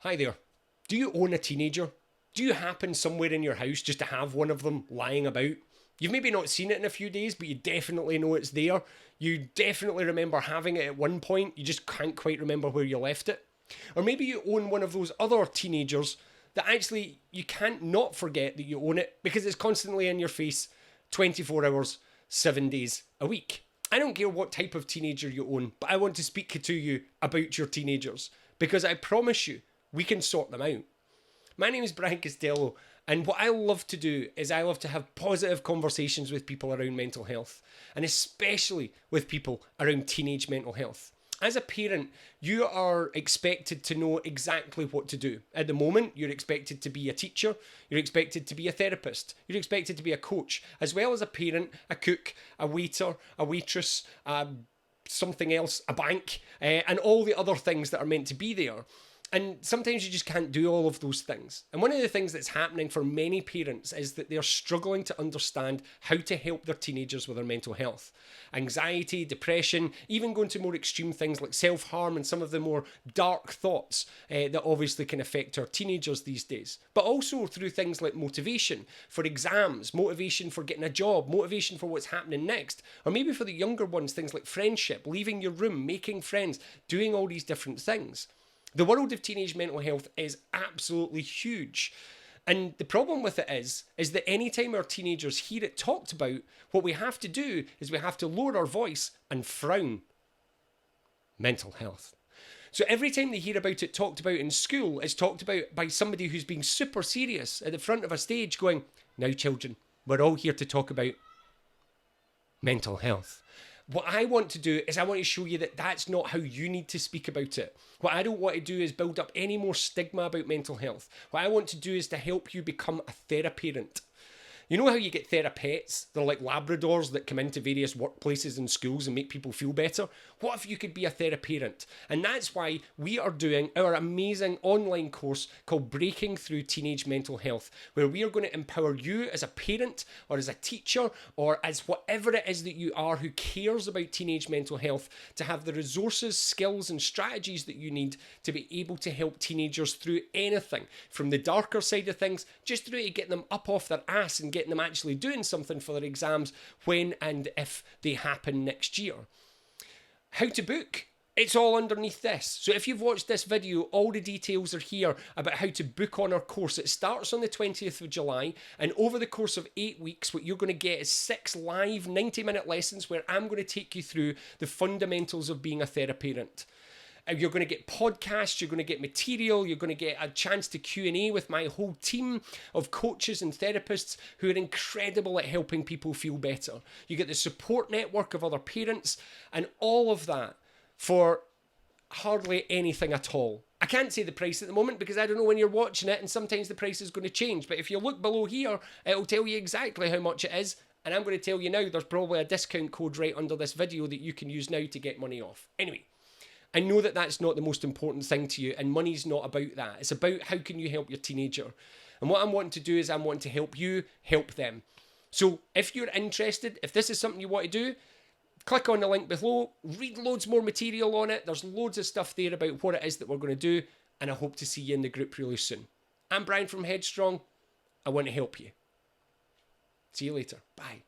Hi there. Do you own a teenager? Do you happen somewhere in your house just to have one of them lying about? You've maybe not seen it in a few days, but you definitely know it's there. You definitely remember having it at one point, you just can't quite remember where you left it. Or maybe you own one of those other teenagers that actually you can't not forget that you own it because it's constantly in your face 24 hours, 7 days a week. I don't care what type of teenager you own, but I want to speak to you about your teenagers because I promise you, we can sort them out. My name is Brian Costello, and what I love to do is I love to have positive conversations with people around mental health, and especially with people around teenage mental health. As a parent, you are expected to know exactly what to do. At the moment, you're expected to be a teacher, you're expected to be a therapist, you're expected to be a coach, as well as a parent, a cook, a waiter, a waitress, something else, a bank, and all the other things that are meant to be there. And sometimes you just can't do all of those things. And one of the things that's happening for many parents is that they're struggling to understand how to help their teenagers with their mental health. Anxiety, depression, even going to more extreme things like self-harm and some of the more dark thoughts that obviously can affect our teenagers these days. But also through things like motivation for exams, motivation for getting a job, motivation for what's happening next. Or maybe for the younger ones, things like friendship, leaving your room, making friends, doing all these different things. The world of teenage mental health is absolutely huge. And the problem with it is that anytime our teenagers hear it talked about, what we have to do is we have to lower our voice and frown. Mental health. So every time they hear about it talked about in school, it's talked about by somebody who's being super serious at the front of a stage going, now children, we're all here to talk about mental health. What I want to do is I want to show you that that's not how you need to speak about it. What I don't want to do is build up any more stigma about mental health. What I want to do is to help you become a theraparent. You know how you get therapettes? They're like Labradors that come into various workplaces and schools and make people feel better. What if you could be a theraparent? And that's why we are doing our amazing online course called Breaking Through Teenage Mental Health, where we are going to empower you as a parent or as a teacher or as whatever it is that you are who cares about teenage mental health to have the resources, skills, and strategies that you need to be able to help teenagers through anything from the darker side of things, just through to getting them up off their ass and getting them actually doing something for their exams when and if they happen next year. How to book? It's all underneath this. So if you've watched this video, all the details are here about how to book on our course. It starts on the 20th of July, and over the course of 8 weeks, what you're going to get is 6 live 90-minute lessons where I'm going to take you through the fundamentals of being a theraparent. You're going to get podcasts, you're going to get material, you're going to get a chance to Q&A with my whole team of coaches and therapists who are incredible at helping people feel better. You get the support network of other parents and all of that for hardly anything at all. I can't say the price at the moment because I don't know when you're watching it and sometimes the price is going to change. But if you look below here, it'll tell you exactly how much it is. And I'm going to tell you now, there's probably a discount code right under this video that you can use now to get money off. Anyway. I know that that's not the most important thing to you, and money's not about that. It's about how can you help your teenager. And what I'm wanting to do is I'm wanting to help you help them. So if you're interested, if this is something you want to do, click on the link below, read loads more material on it. There's loads of stuff there about what it is that we're going to do, and I hope to see you in the group really soon. I'm Brian from Headstrong. I want to help you. See you later. Bye.